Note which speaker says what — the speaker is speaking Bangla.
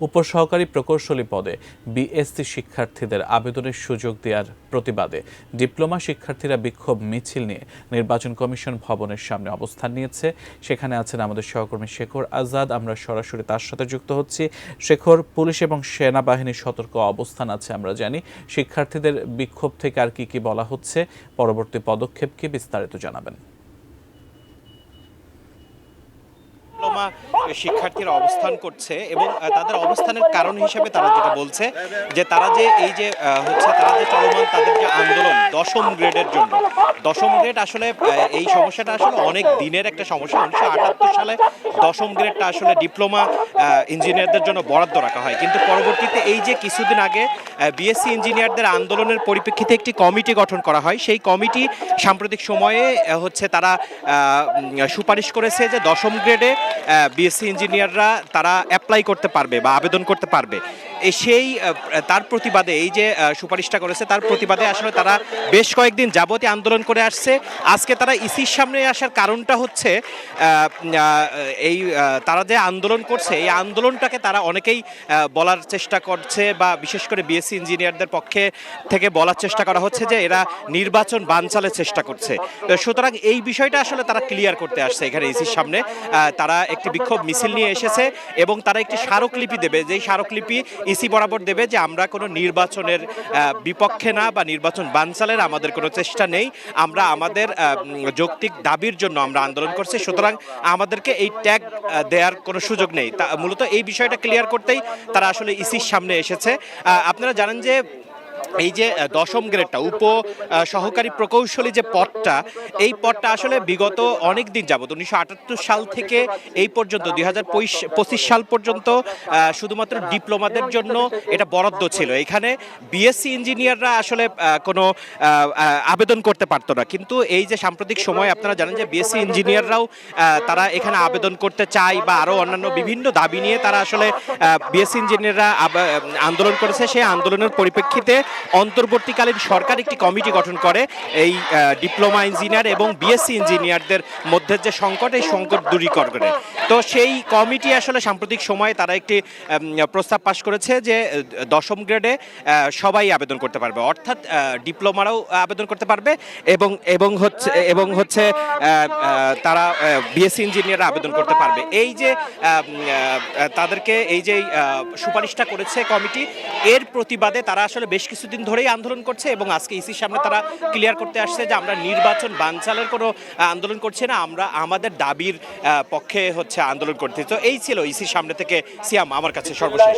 Speaker 1: উপসহকারী প্রকৌশলী পদে বিএসসি শিক্ষার্থীদের আবেদনের সুযোগ দেওয়ার প্রতিবাদে ডিপ্লোমা শিক্ষার্থীরা বিক্ষোভ মিছিল নিয়ে নির্বাচন কমিশন ভবনের সামনে অবস্থান নিয়েছে। সেখানে আছেন আমাদের সহকর্মী শেখর আজাদ। আমরা সরাসরি তার সাথে যুক্ত হচ্ছি। শেখর, পুলিশ এবং সেনাবাহিনীর সতর্ক অবস্থান আছে আমরা জানি। শিক্ষার্থীদের বিক্ষোভ থেকে আর কি বলা হচ্ছে, পরবর্তী পদক্ষেপ কি, বিস্তারিত জানাবেন।
Speaker 2: ডিপ্লোমা শিক্ষার্থীরা অবস্থান করছে এবং তাদের অবস্থানের কারণ হিসেবে তারা যেটা বলছে যে তারা যে এই যে তারা যে চলমান তাদের যে আন্দোলন দশম গ্রেডের জন্য, দশম গ্রেড আসলে এই সমস্যাটা আসলে অনেক দিনের একটা সমস্যা। 1978 সালে দশম গ্রেডটা আসলে ডিপ্লোমা ইঞ্জিনিয়ারদের জন্য বরাদ্দ রাখা হয়, কিন্তু পরবর্তীতে এই যে কিছুদিন আগে বিএসসি ইঞ্জিনিয়ারদের আন্দোলনের পরিপ্রেক্ষিতে একটি কমিটি গঠন করা হয়। সেই কমিটি সাম্প্রতিক সময়ে তারা সুপারিশ করেছে যে দশম গ্রেডে বিএসসি ইঞ্জিনিয়াররা তারা অ্যাপ্লাই করতে পারবে বা আবেদন করতে পারবে। সেই তার প্রতিবাদে এই যে সুপারিশটা করেছে তার প্রতিবাদে আসলে তারা বেশ কয়েকদিন যাবতীয় আন্দোলন করে আসছে। আজকে তারা ইসির সামনে আসার কারণটা হচ্ছে তারা যে আন্দোলন করছে এই আন্দোলনটাকে তারা অনেকেই বলার চেষ্টা করছে বা বিশেষ করে বিএসসি ইঞ্জিনিয়ারদের পক্ষে থেকে বলার চেষ্টা করা হচ্ছে যে এরা নির্বাচন বানচালের চেষ্টা করছে। সুতরাং এই বিষয়টা আসলে তারা ক্লিয়ার করতে আসছে এখানে ইসির সামনে। তারা একটি বিক্ষোভ মিছিল নিয়ে এসেছে এবং তারা একটি স্মারকলিপি দেবে, যেই স্মারকলিপি ইসি বরাবর দেবে যে আমরা কোনো নির্বাচনের বিপক্ষে না বা নির্বাচন বানচালের আমাদের কোনো চেষ্টা নেই, আমরা আমাদের যৌক্তিক দাবির জন্য আমরা আন্দোলন করছি, সুতরাং আমাদেরকে এই ট্যাগ দেওয়ার কোনো সুযোগ নেই। মূলত এই বিষয়টা ক্লিয়ার করতেই তারা আসলে ইসির সামনে এসেছে। আপনারা জানেন যে এই যে দশম গ্রেডটা সহকারী প্রকৌশলী যে পদটা, এই পদটা আসলে বিগত অনেক দিন যাবত 1978 সাল থেকে এই পর্যন্ত 2025 সাল পর্যন্ত শুধুমাত্র ডিপ্লোমাদের জন্য এটা বরাদ্দ ছিল। এখানে বিএসসি ইঞ্জিনিয়াররা আসলে কোনো আবেদন করতে পারতো না, কিন্তু এই যে সাম্প্রতিক সময় আপনারা জানেন যে বিএসসি ইঞ্জিনিয়াররাও তারা এখানে আবেদন করতে চায় বা আরও অন্যান্য বিভিন্ন দাবি নিয়ে তারা আসলে বিএসসি ইঞ্জিনিয়াররা আন্দোলন করেছে। সেই আন্দোলনের পরিপ্রেক্ষিতে অন্তর্বর্তীকালীন সরকার একটি কমিটি গঠন করে এই ডিপ্লোমা ইঞ্জিনিয়ার এবং বিএসসি ইঞ্জিনিয়ারদের মধ্যে যে সংকট, এই সংকট দূরীকরণ করে। তো সেই কমিটি আসলে সাম্প্রতিক সময়ে তারা একটি প্রস্তাব পাশ করেছে যে দশম গ্রেডে সবাই আবেদন করতে পারবে, অর্থাৎ ডিপ্লোমারাও আবেদন করতে পারবে এবং তারা বিএসসি ইঞ্জিনিয়াররা আবেদন করতে পারবে। এই যে তাদেরকে এই যে সুপারিশটা করেছে কমিটি, এর প্রতিবাদে তারা আসলে বেশ কিছুদিন ধরেই আন্দোলন করছে এবং আজকে ইসির সামনে তারা ক্লিয়ার করতে আসছে যে আমরা নির্বাচন বানচালের কোনো আন্দোলন করছি না, আমরা আমাদের দাবির পক্ষে আন্দোলন করতে। তো এই ছিল ইসির সামনে থেকে সিয়াম আমার কাছে সর্বশেষ।